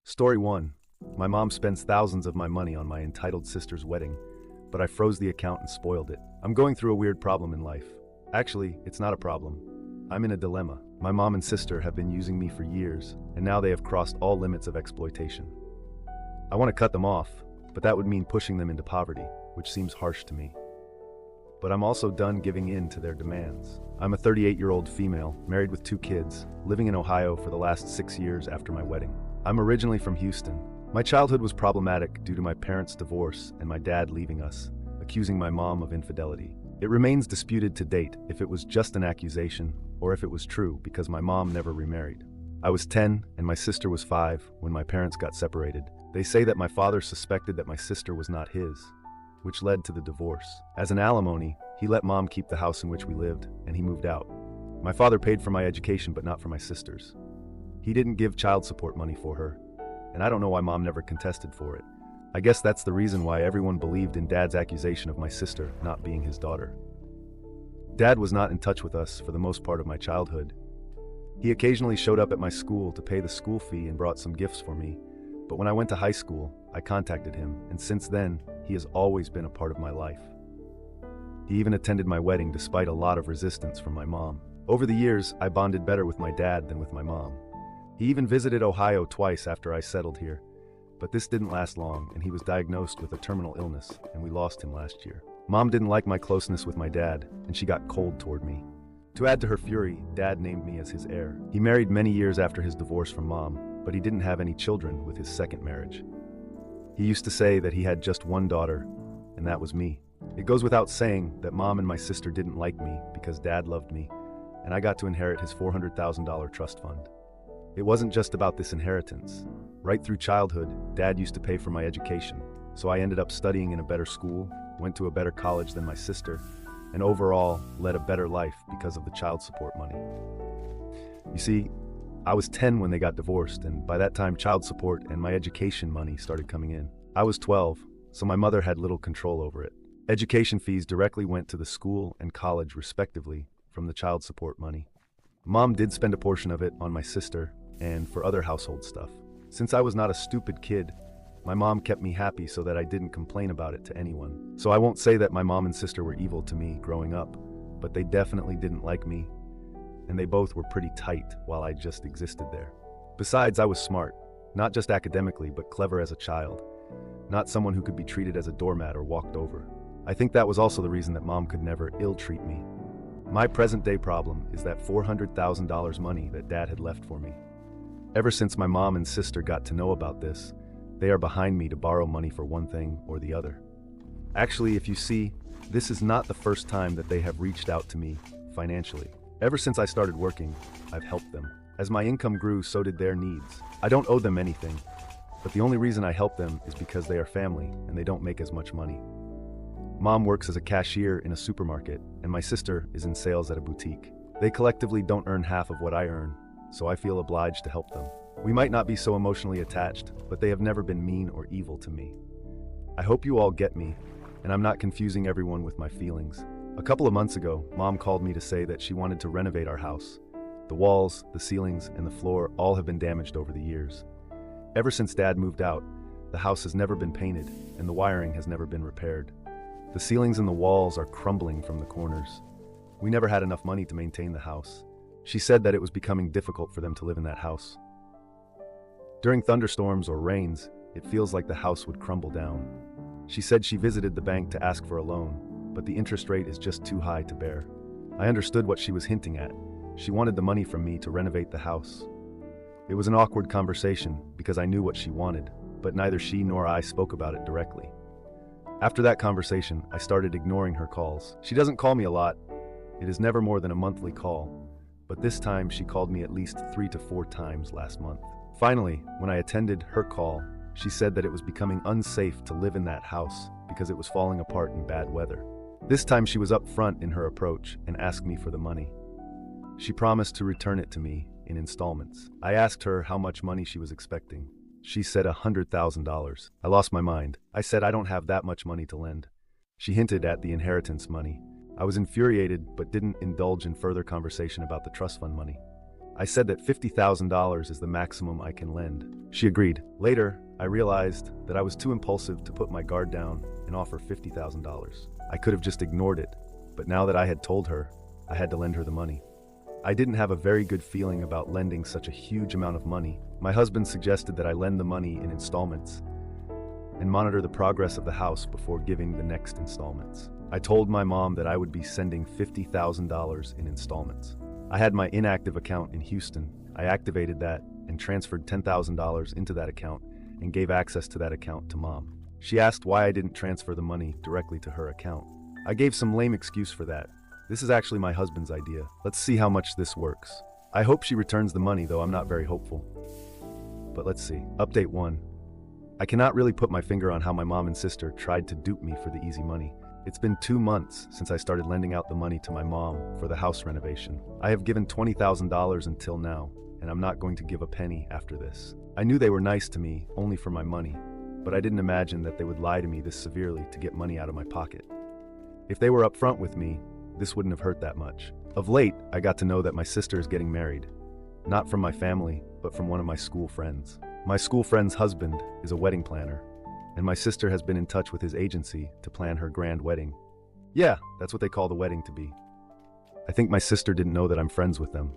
Story 1. My mom spends thousands of my money on my entitled sister's wedding, but I froze the account and spoiled it. I'm going through a weird problem in life. Actually, it's not a problem. I'm in a dilemma. My mom and sister have been using me for years, and now they have crossed all limits of exploitation. I want to cut them off, but that would mean pushing them into poverty, which seems harsh to me. But I'm also done giving in to their demands. I'm a 38-year-old female, married with 2 kids, living in Ohio for the last 6 years after my wedding. I'm originally from Houston. My childhood was problematic due to my parents' divorce and my dad leaving us, accusing my mom of infidelity. It remains disputed to date if it was just an accusation or if it was true because my mom never remarried. I was 10 and my sister was 5 when my parents got separated. They say that my father suspected that my sister was not his, which led to the divorce. As an alimony, he let mom keep the house in which we lived, and he moved out. My father paid for my education but not for my sister's. He didn't give child support money for her, and I don't know why mom never contested for it. I guess that's the reason why everyone believed in dad's accusation of my sister not being his daughter. Dad was not in touch with us for the most part of my childhood. He occasionally showed up at my school to pay the school fee and brought some gifts for me, but when I went to high school, I contacted him, and since then, he has always been a part of my life. He even attended my wedding despite a lot of resistance from my mom. Over the years, I bonded better with my dad than with my mom. He even visited Ohio twice after I settled here, but this didn't last long and he was diagnosed with a terminal illness and we lost him last year. Mom didn't like my closeness with my dad and she got cold toward me. To add to her fury, Dad named me as his heir. He married many years after his divorce from Mom, but he didn't have any children with his second marriage. He used to say that he had just one daughter, and that was me. It goes without saying that Mom and my sister didn't like me because Dad loved me, and I got to inherit his $400,000 trust fund. It wasn't just about this inheritance. Right through childhood, Dad used to pay for my education, so I ended up studying in a better school, went to a better college than my sister, and overall led a better life because of the child support money. You see, I was 10 when they got divorced, and by that time child support and my education money started coming in. I was 12, so my mother had little control over it. Education fees directly went to the school and college respectively from the child support money. Mom did spend a portion of it on my sister and for other household stuff. Since I was not a stupid kid, my mom kept me happy so that I didn't complain about it to anyone. So I won't say that my mom and sister were evil to me growing up, but they definitely didn't like me, and they both were pretty tight while I just existed there. Besides, I was smart, not just academically, but clever as a child, not someone who could be treated as a doormat or walked over. I think that was also the reason that Mom could never ill-treat me. My present-day problem is that $400,000 money that Dad had left for me. Ever since my mom and sister got to know about this, they are behind me to borrow money for one thing or the other. Actually, if you see, this is not the first time that they have reached out to me financially. Ever since I started working, I've helped them. As my income grew, so did their needs. I don't owe them anything, but the only reason I help them is because they are family and they don't make as much money. Mom works as a cashier in a supermarket, and my sister is in sales at a boutique. They collectively don't earn half of what I earn, so I feel obliged to help them. We might not be so emotionally attached, but they have never been mean or evil to me. I hope you all get me, and I'm not confusing everyone with my feelings. A couple of months ago, Mom called me to say that she wanted to renovate our house. The walls, the ceilings, and the floor all have been damaged over the years. Ever since Dad moved out, the house has never been painted, and the wiring has never been repaired. The ceilings and the walls are crumbling from the corners. We never had enough money to maintain the house. She said that it was becoming difficult for them to live in that house. During thunderstorms or rains, it feels like the house would crumble down. She said she visited the bank to ask for a loan, but the interest rate is just too high to bear. I understood what she was hinting at. She wanted the money from me to renovate the house. It was an awkward conversation because I knew what she wanted, but neither she nor I spoke about it directly. After that conversation, I started ignoring her calls. She doesn't call me a lot. It is never more than a monthly call, but this time she called me at least 3 to 4 times last month. Finally, when I attended her call, she said that it was becoming unsafe to live in that house because it was falling apart in bad weather. This time she was upfront in her approach and asked me for the money. She promised to return it to me in installments. I asked her how much money she was expecting. She said $100,000. I lost my mind. I said I don't have that much money to lend. She hinted at the inheritance money. I was infuriated but didn't indulge in further conversation about the trust fund money. I said that $50,000 is the maximum I can lend. She agreed. Later, I realized that I was too impulsive to put my guard down and offer $50,000. I could have just ignored it, but now that I had told her, I had to lend her the money. I didn't have a very good feeling about lending such a huge amount of money. My husband suggested that I lend the money in installments and monitor the progress of the house before giving the next installments. I told my mom that I would be sending $50,000 in installments. I had my inactive account in Houston. I activated that and transferred $10,000 into that account and gave access to that account to Mom. She asked why I didn't transfer the money directly to her account. I gave some lame excuse for that. This is actually my husband's idea. Let's see how much this works. I hope she returns the money, though I'm not very hopeful. But let's see. Update 1. I cannot really put my finger on how my mom and sister tried to dupe me for the easy money. It's been 2 months since I started lending out the money to my mom for the house renovation. I have given $20,000 until now, and I'm not going to give a penny after this. I knew they were nice to me only for my money, but I didn't imagine that they would lie to me this severely to get money out of my pocket. If they were upfront with me, this wouldn't have hurt that much. Of late, I got to know that my sister is getting married. Not from my family, but from one of my school friends. My school friend's husband is a wedding planner, and my sister has been in touch with his agency to plan her grand wedding. Yeah, that's what they call the wedding to be. I think my sister didn't know that I'm friends with them.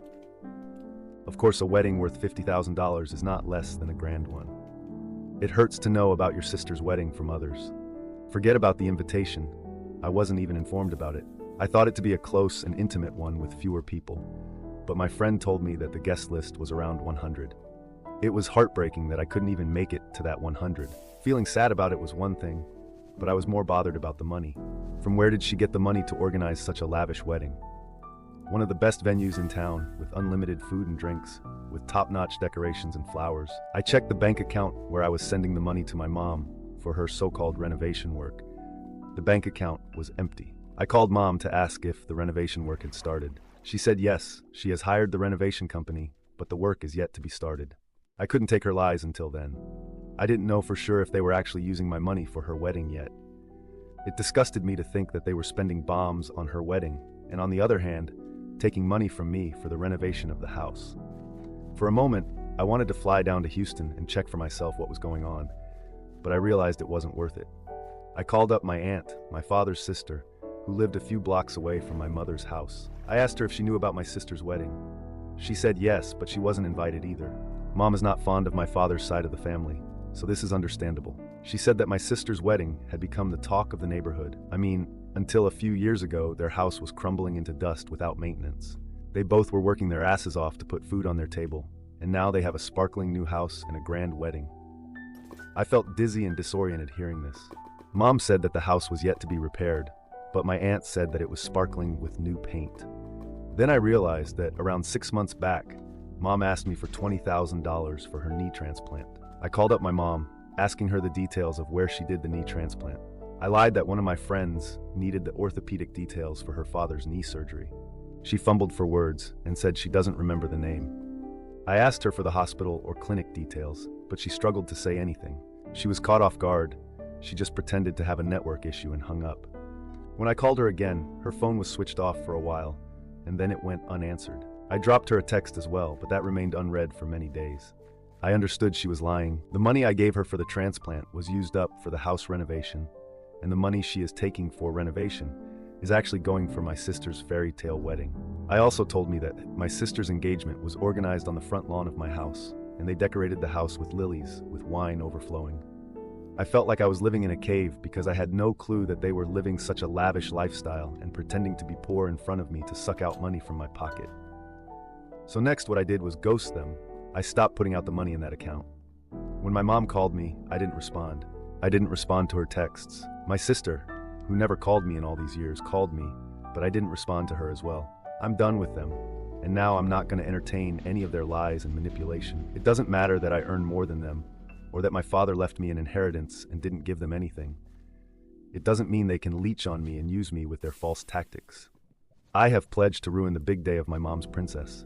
Of course, a wedding worth $50,000 is not less than a grand one. It hurts to know about your sister's wedding from others. Forget about the invitation. I wasn't even informed about it. I thought it to be a close and intimate one with fewer people, but my friend told me that the guest list was around 100. It was heartbreaking that I couldn't even make it to that 100. Feeling sad about it was one thing, but I was more bothered about the money. From where did she get the money to organize such a lavish wedding? One of the best venues in town, with unlimited food and drinks, with top-notch decorations and flowers. I checked the bank account where I was sending the money to my mom for her so-called renovation work. The bank account was empty. I called Mom to ask if the renovation work had started. She said yes, she has hired the renovation company, but the work is yet to be started. I couldn't take her lies until then. I didn't know for sure if they were actually using my money for her wedding yet. It disgusted me to think that they were spending bombs on her wedding, and on the other hand, taking money from me for the renovation of the house. For a moment, I wanted to fly down to Houston and check for myself what was going on, but I realized it wasn't worth it. I called up my aunt, my father's sister, who lived a few blocks away from my mother's house. I asked her if she knew about my sister's wedding. She said yes, but she wasn't invited either. Mom is not fond of my father's side of the family, so this is understandable. She said that my sister's wedding had become the talk of the neighborhood. I mean, until a few years ago, their house was crumbling into dust without maintenance. They both were working their asses off to put food on their table, and now they have a sparkling new house and a grand wedding. I felt dizzy and disoriented hearing this. Mom said that the house was yet to be repaired, but my aunt said that it was sparkling with new paint. Then I realized that around 6 months back, Mom asked me for $20,000 for her knee transplant. I called up my mom, asking her the details of where she did the knee transplant. I lied that one of my friends needed the orthopedic details for her father's knee surgery. She fumbled for words and said she doesn't remember the name. I asked her for the hospital or clinic details, but she struggled to say anything. She was caught off guard. She just pretended to have a network issue and hung up. When I called her again, her phone was switched off for a while, and then it went unanswered. I dropped her a text as well, but that remained unread for many days. I understood she was lying. The money I gave her for the transplant was used up for the house renovation, and the money she is taking for renovation is actually going for my sister's fairy tale wedding. I also told me that my sister's engagement was organized on the front lawn of my house, and they decorated the house with lilies, with wine overflowing. I felt like I was living in a cave because I had no clue that they were living such a lavish lifestyle and pretending to be poor in front of me to suck out money from my pocket. So next what I did was ghost them. I stopped putting out the money in that account. When my mom called me, I didn't respond. I didn't respond to her texts. My sister, who never called me in all these years, called me, but I didn't respond to her as well. I'm done with them, and now I'm not going to entertain any of their lies and manipulation. It doesn't matter that I earn more than them, or that my father left me an inheritance and didn't give them anything. It doesn't mean they can leech on me and use me with their false tactics. I have pledged to ruin the big day of my mom's princess.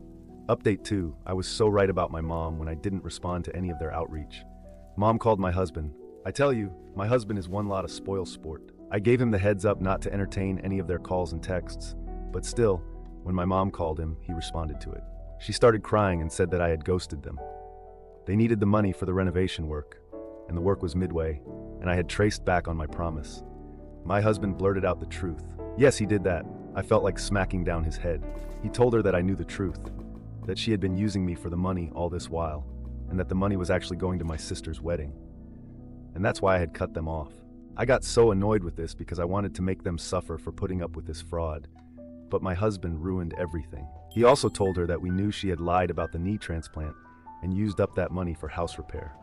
Update 2, I was so right about my mom when I didn't respond to any of their outreach. Mom called my husband. I tell you, my husband is one lot of spoil sport. I gave him the heads up not to entertain any of their calls and texts, but still, when my mom called him, he responded to it. She started crying and said that I had ghosted them. They needed the money for the renovation work, and the work was midway, and I had traced back on my promise. My husband blurted out the truth. Yes, he did that. I felt like smacking down his head. He told her that I knew the truth, that she had been using me for the money all this while, and that the money was actually going to my sister's wedding. And that's why I had cut them off. I got so annoyed with this because I wanted to make them suffer for putting up with this fraud. But my husband ruined everything. He also told her that we knew she had lied about the knee transplant and used up that money for house repair.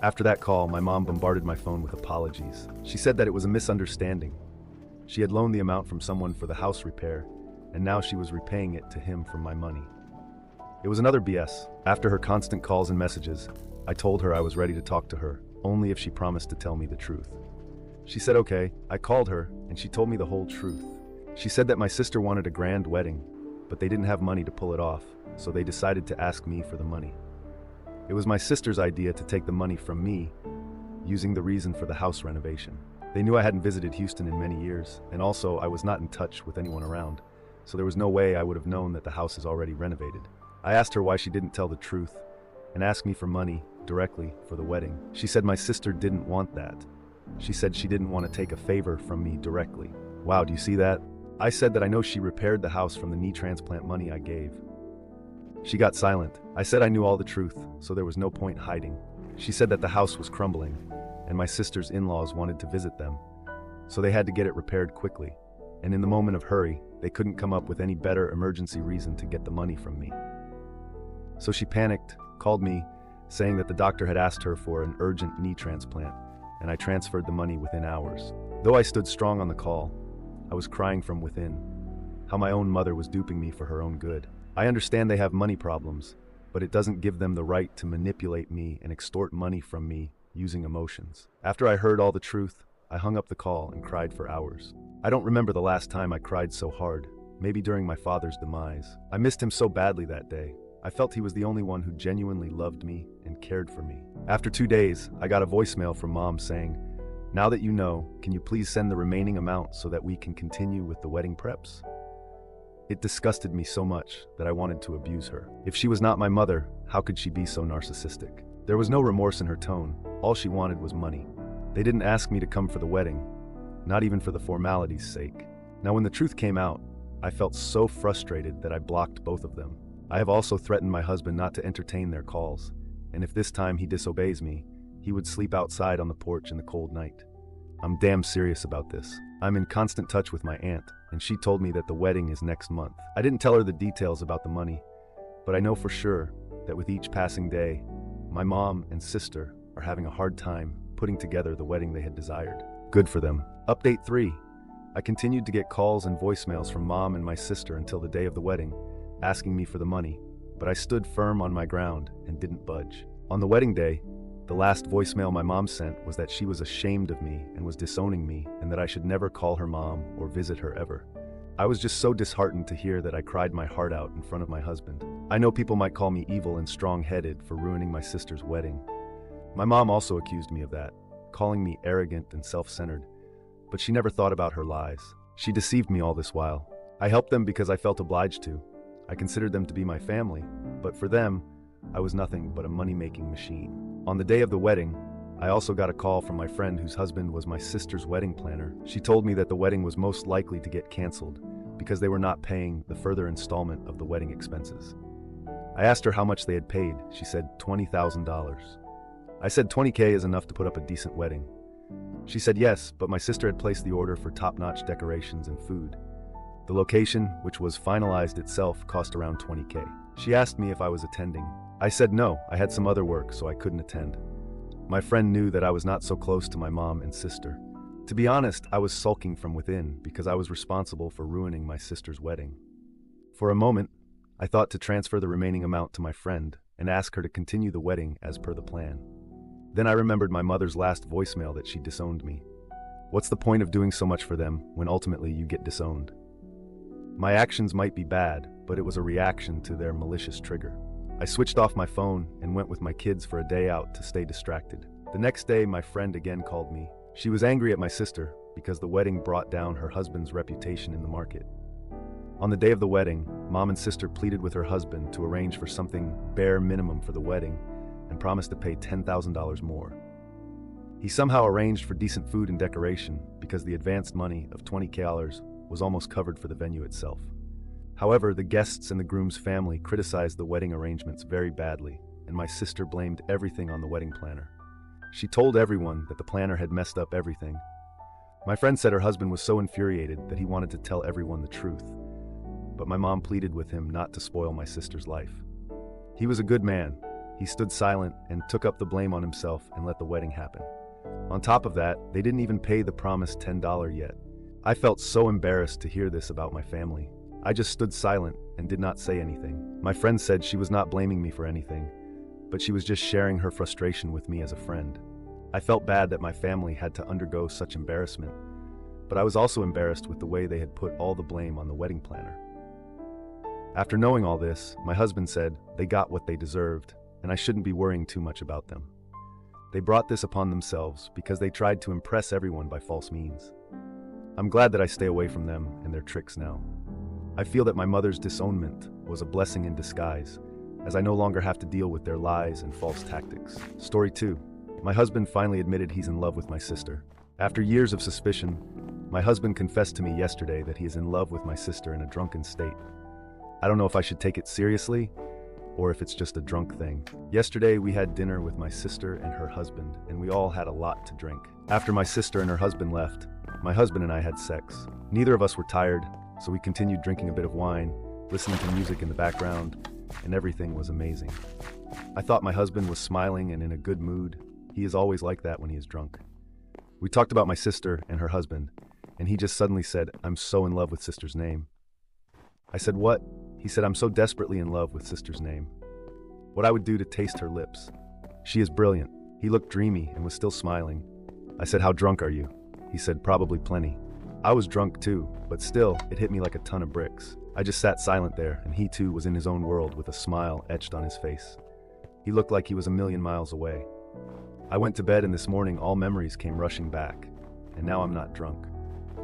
After that call, my mom bombarded my phone with apologies. She said that it was a misunderstanding. She had loaned the amount from someone for the house repair, and now she was repaying it to him from my money. It was another BS. After her constant calls and messages, I told her I was ready to talk to her, only if she promised to tell me the truth. She said okay. I called her, and she told me the whole truth. She said that my sister wanted a grand wedding, but they didn't have money to pull it off, so they decided to ask me for the money. It was my sister's idea to take the money from me, using the reason for the house renovation. They knew I hadn't visited Houston in many years, and also I was not in touch with anyone around, so there was no way I would have known that the house is already renovated. I asked her why she didn't tell the truth, and asked me for money directly for the wedding. She said my sister didn't want that. She said she didn't want to take a favor from me directly. Wow, do you see that? I said that I know she repaired the house from the knee transplant money I gave. She got silent. I said I knew all the truth, so there was no point hiding. She said that the house was crumbling, and my sister's in-laws wanted to visit them, so they had to get it repaired quickly. And in the moment of hurry, they couldn't come up with any better emergency reason to get the money from me. So she panicked, called me, saying that the doctor had asked her for an urgent knee transplant, and I transferred the money within hours. Though I stood strong on the call, I was crying from within, how my own mother was duping me for her own good. I understand they have money problems, but it doesn't give them the right to manipulate me and extort money from me using emotions. After I heard all the truth, I hung up the call and cried for hours. I don't remember the last time I cried so hard, maybe during my father's demise. I missed him so badly that day. I felt he was the only one who genuinely loved me and cared for me. After 2 days, I got a voicemail from Mom saying, "Now that you know, can you please send the remaining amount so that we can continue with the wedding preps?" It disgusted me so much that I wanted to abuse her. If she was not my mother, how could she be so narcissistic? There was no remorse in her tone. All she wanted was money. They didn't ask me to come for the wedding, not even for the formality's sake. Now, when the truth came out, I felt so frustrated that I blocked both of them. I have also threatened my husband not to entertain their calls, and if this time he disobeys me, he would sleep outside on the porch in the cold night. I'm damn serious about this. I'm in constant touch with my aunt, and she told me that the wedding is next month. I didn't tell her the details about the money, but I know for sure that with each passing day, my mom and sister are having a hard time putting together the wedding they had desired. Good for them. Update 3. I continued to get calls and voicemails from Mom and my sister until the day of the wedding, asking me for the money, but I stood firm on my ground and didn't budge. On the wedding day, the last voicemail my mom sent was that she was ashamed of me and was disowning me, and that I should never call her mom or visit her ever. I was just so disheartened to hear that I cried my heart out in front of my husband. I know people might call me evil and strong-headed for ruining my sister's wedding. My mom also accused me of that, calling me arrogant and self-centered, but she never thought about her lies. She deceived me all this while. I helped them because I felt obliged to. I considered them to be my family, but for them, I was nothing but a money-making machine. On the day of the wedding, I also got a call from my friend whose husband was my sister's wedding planner. She told me that the wedding was most likely to get canceled because they were not paying the further installment of the wedding expenses. I asked her how much they had paid. She said $20,000. I said $20K is enough to put up a decent wedding. She said yes, but my sister had placed the order for top-notch decorations and food. The location, which was finalized itself, cost around $20K. She asked me if I was attending. I said no, I had some other work, so I couldn't attend. My friend knew that I was not so close to my mom and sister. To be honest, I was sulking from within because I was responsible for ruining my sister's wedding. For a moment, I thought to transfer the remaining amount to my friend and ask her to continue the wedding as per the plan. Then I remembered my mother's last voicemail that she disowned me. What's the point of doing so much for them when ultimately you get disowned? My actions might be bad, but it was a reaction to their malicious trigger. I switched off my phone and went with my kids for a day out to stay distracted. The next day, my friend again called me. She was angry at my sister because the wedding brought down her husband's reputation in the market. On the day of the wedding, Mom and sister pleaded with her husband to arrange for something bare minimum for the wedding and promised to pay $10,000 more. He somehow arranged for decent food and decoration because the advanced money of $20,000 was almost covered for the venue itself. However, the guests and the groom's family criticized the wedding arrangements very badly, and my sister blamed everything on the wedding planner. She told everyone that the planner had messed up everything. My friend said her husband was so infuriated that he wanted to tell everyone the truth, but my mom pleaded with him not to spoil my sister's life. He was a good man. He stood silent and took up the blame on himself and let the wedding happen. On top of that, they didn't even pay the promised $10 yet. I felt so embarrassed to hear this about my family. I just stood silent and did not say anything. My friend said she was not blaming me for anything, but she was just sharing her frustration with me as a friend. I felt bad that my family had to undergo such embarrassment, but I was also embarrassed with the way they had put all the blame on the wedding planner. After knowing all this, my husband said they got what they deserved, and I shouldn't be worrying too much about them. They brought this upon themselves because they tried to impress everyone by false means. I'm glad that I stay away from them and their tricks now. I feel that my mother's disownment was a blessing in disguise, as I no longer have to deal with their lies and false tactics. Story 2. My husband finally admitted he's in love with my sister. After years of suspicion, my husband confessed to me yesterday that he is in love with my sister in a drunken state. I don't know if I should take it seriously, or if it's just a drunk thing. Yesterday, we had dinner with my sister and her husband, and we all had a lot to drink. After my sister and her husband left, my husband and I had sex. Neither of us were tired, so we continued drinking a bit of wine, listening to music in the background, and everything was amazing. I thought my husband was smiling and in a good mood. He is always like that when he is drunk. We talked about my sister and her husband, and he just suddenly said, "I'm so in love with sister's name." I said, "What?" He said, "I'm so desperately in love with sister's name. What I would do to taste her lips. She is brilliant." He looked dreamy and was still smiling. I said, "How drunk are you?" He said, "Probably plenty." I was drunk too, but still, it hit me like a ton of bricks. I just sat silent there, and he too was in his own world with a smile etched on his face. He looked like he was a million miles away. I went to bed, and this morning all memories came rushing back, and now I'm not drunk.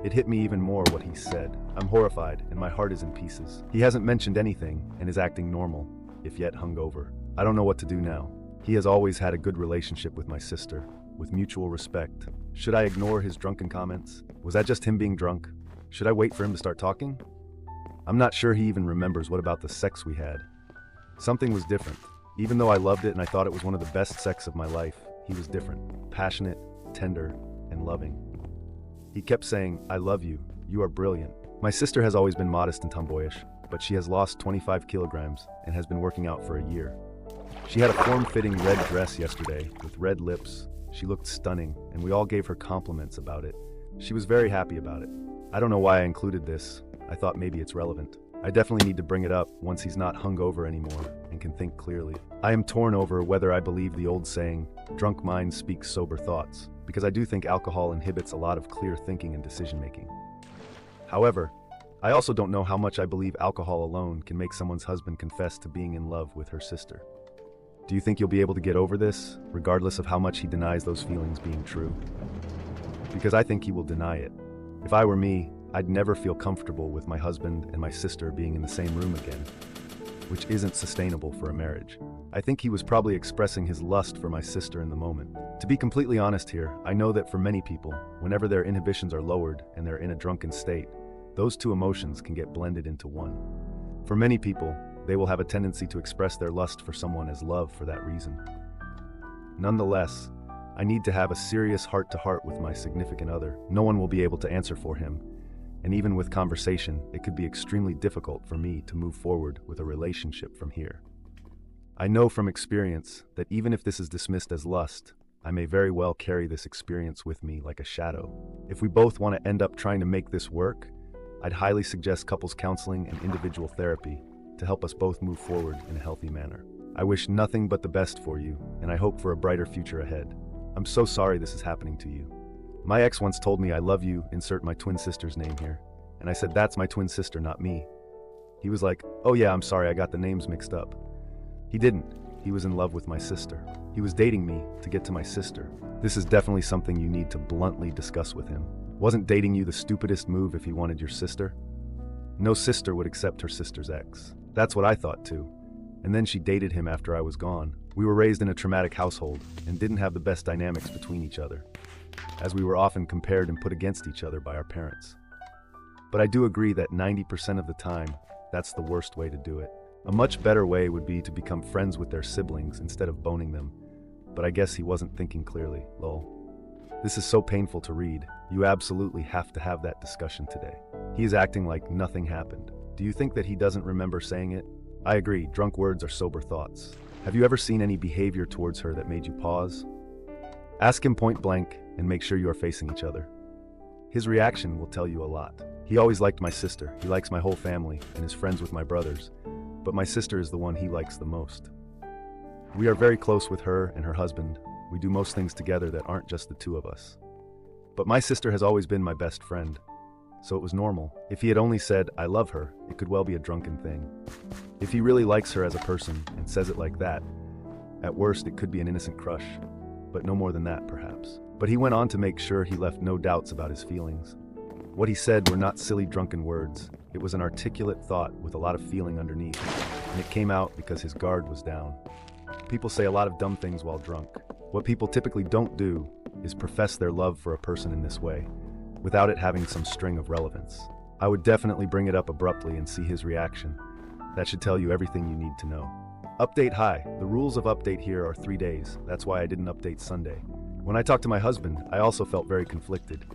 It hit me even more what he said. I'm horrified, and my heart is in pieces. He hasn't mentioned anything, and is acting normal, if yet hungover. I don't know what to do now. He has always had a good relationship with my sister, with mutual respect. Should I ignore his drunken comments? Was that just him being drunk? Should I wait for him to start talking? I'm not sure he even remembers what about the sex we had. Something was different. Even though I loved it and I thought it was one of the best sex of my life, he was different, passionate, tender, and loving. He kept saying, "I love you, you are brilliant." My sister has always been modest and tomboyish, but she has lost 25 kilograms and has been working out for a year. She had a form-fitting red dress yesterday with red lips. She looked stunning, and we all gave her compliments about it. She was very happy about it. I don't know why I included this. I thought maybe it's relevant. I definitely need to bring it up once he's not hungover anymore and can think clearly. I am torn over whether I believe the old saying, "Drunk mind speaks sober thoughts," because I do think alcohol inhibits a lot of clear thinking and decision-making. However, I also don't know how much I believe alcohol alone can make someone's husband confess to being in love with her sister. Do you think you'll be able to get over this, regardless of how much he denies those feelings being true? Because I think he will deny it. If I were me, I'd never feel comfortable with my husband and my sister being in the same room again, which isn't sustainable for a marriage. I think he was probably expressing his lust for my sister in the moment. To be completely honest here, I know that for many people, whenever their inhibitions are lowered and they're in a drunken state, those two emotions can get blended into one. For many people, they will have a tendency to express their lust for someone as love for that reason. Nonetheless, I need to have a serious heart-to-heart with my significant other. No one will be able to answer for him, and even with conversation, it could be extremely difficult for me to move forward with a relationship from here. I know from experience that even if this is dismissed as lust, I may very well carry this experience with me like a shadow. If we both want to end up trying to make this work, I'd highly suggest couples counseling and individual therapy to help us both move forward in a healthy manner. I wish nothing but the best for you, and I hope for a brighter future ahead. I'm so sorry this is happening to you. My ex once told me, "I love you, insert my twin sister's name here." And I said, "That's my twin sister, not me." He was like, "Oh yeah, I'm sorry, I got the names mixed up." He didn't. He was in love with my sister. He was dating me to get to my sister. This is definitely something you need to bluntly discuss with him. Wasn't dating you the stupidest move if he wanted your sister? No sister would accept her sister's ex. That's what I thought too. And then she dated him after I was gone. We were raised in a traumatic household and didn't have the best dynamics between each other, as we were often compared and put against each other by our parents. But I do agree that 90% of the time, that's the worst way to do it. A much better way would be to become friends with their siblings instead of boning them. But I guess he wasn't thinking clearly, lol. This is so painful to read. You absolutely have to have that discussion today. He is acting like nothing happened. Do you think that he doesn't remember saying it? I agree, drunk words are sober thoughts. Have you ever seen any behavior towards her that made you pause? Ask him point blank and make sure you are facing each other. His reaction will tell you a lot. He always liked my sister, he likes my whole family, and is friends with my brothers, but my sister is the one he likes the most. We are very close with her and her husband. We do most things together that aren't just the two of us. But my sister has always been my best friend, so it was normal. If he had only said, I love her, it could well be a drunken thing. If he really likes her as a person and says it like that, at worst it could be an innocent crush, but no more than that perhaps. But he went on to make sure he left no doubts about his feelings. What he said were not silly drunken words. It was an articulate thought with a lot of feeling underneath, and it came out because his guard was down. People say a lot of dumb things while drunk. What people typically don't do is profess their love for a person in this way, without it having some string of relevance. I would definitely bring it up abruptly and see his reaction. That should tell you everything you need to know. Update hi. The rules of update here are 3 days. That's why I didn't update Sunday. When I talked to my husband, I also felt very conflicted.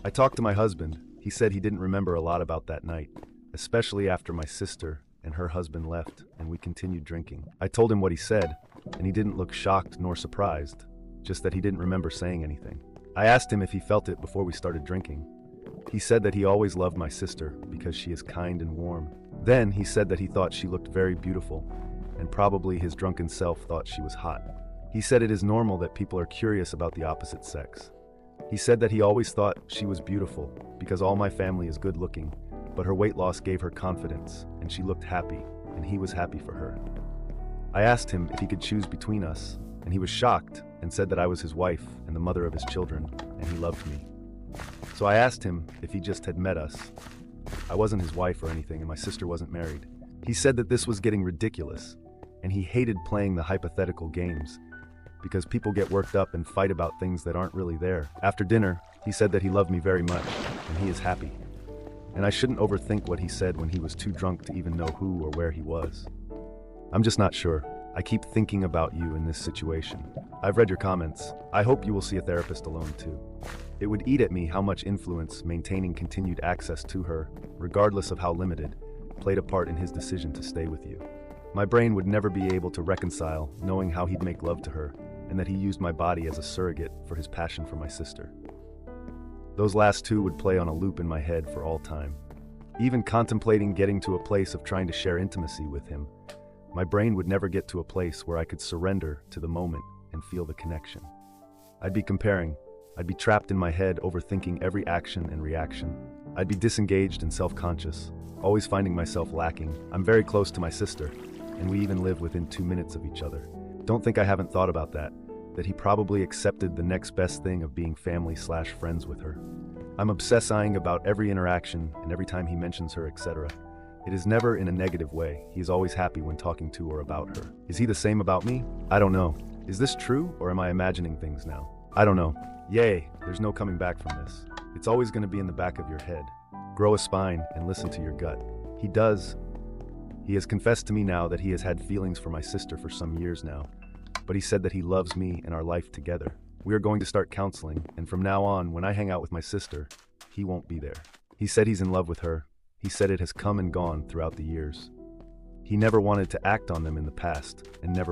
I talked to my husband. He said he didn't remember a lot about that night, especially after my sister and her husband left and we continued drinking. I told him what he said, and he didn't look shocked nor surprised, just that he didn't remember saying anything. I asked him if he felt it before we started drinking. He said that he always loved my sister because she is kind and warm. Then he said that he thought she looked very beautiful, and probably his drunken self thought she was hot. He said it is normal that people are curious about the opposite sex. He said that he always thought she was beautiful because all my family is good looking, but her weight loss gave her confidence and she looked happy, and he was happy for her. I asked him if he could choose between us, and he was shocked and said that I was his wife and the mother of his children, and he loved me. So I asked him if he just had met us. I wasn't his wife or anything, and my sister wasn't married. He said that this was getting ridiculous, and he hated playing the hypothetical games because people get worked up and fight about things that aren't really there. After dinner, he said that he loved me very much, and he is happy. And I shouldn't overthink what he said when he was too drunk to even know who or where he was. I'm just not sure. I keep thinking about you in this situation. I've read your comments. I hope you will see a therapist alone too. It would eat at me how much influence maintaining continued access to her, regardless of how limited, played a part in his decision to stay with you. My brain would never be able to reconcile knowing how he'd make love to her, and that he used my body as a surrogate for his passion for my sister. Those last two would play on a loop in my head for all time. Even contemplating getting to a place of trying to share intimacy with him, my brain would never get to a place where I could surrender to the moment and feel the connection. I'd be comparing. I'd be trapped in my head overthinking every action and reaction. I'd be disengaged and self-conscious, always finding myself lacking. I'm very close to my sister, and we even live within 2 minutes of each other. Don't think I haven't thought about that he probably accepted the next best thing of being family/friends with her. I'm obsessing about every interaction and every time he mentions her, etc. It is never in a negative way. He is always happy when talking to or about her. Is he the same about me? I don't know. Is this true, or am I imagining things now? I don't know. Yay, there's no coming back from this. It's always going to be in the back of your head. Grow a spine and listen to your gut. He does. He has confessed to me now that he has had feelings for my sister for some years now, but he said that he loves me and our life together. We are going to start counseling, and from now on, when I hang out with my sister, he won't be there. He said he's in love with her. He said it has come and gone throughout the years. He never wanted to act on them in the past, and never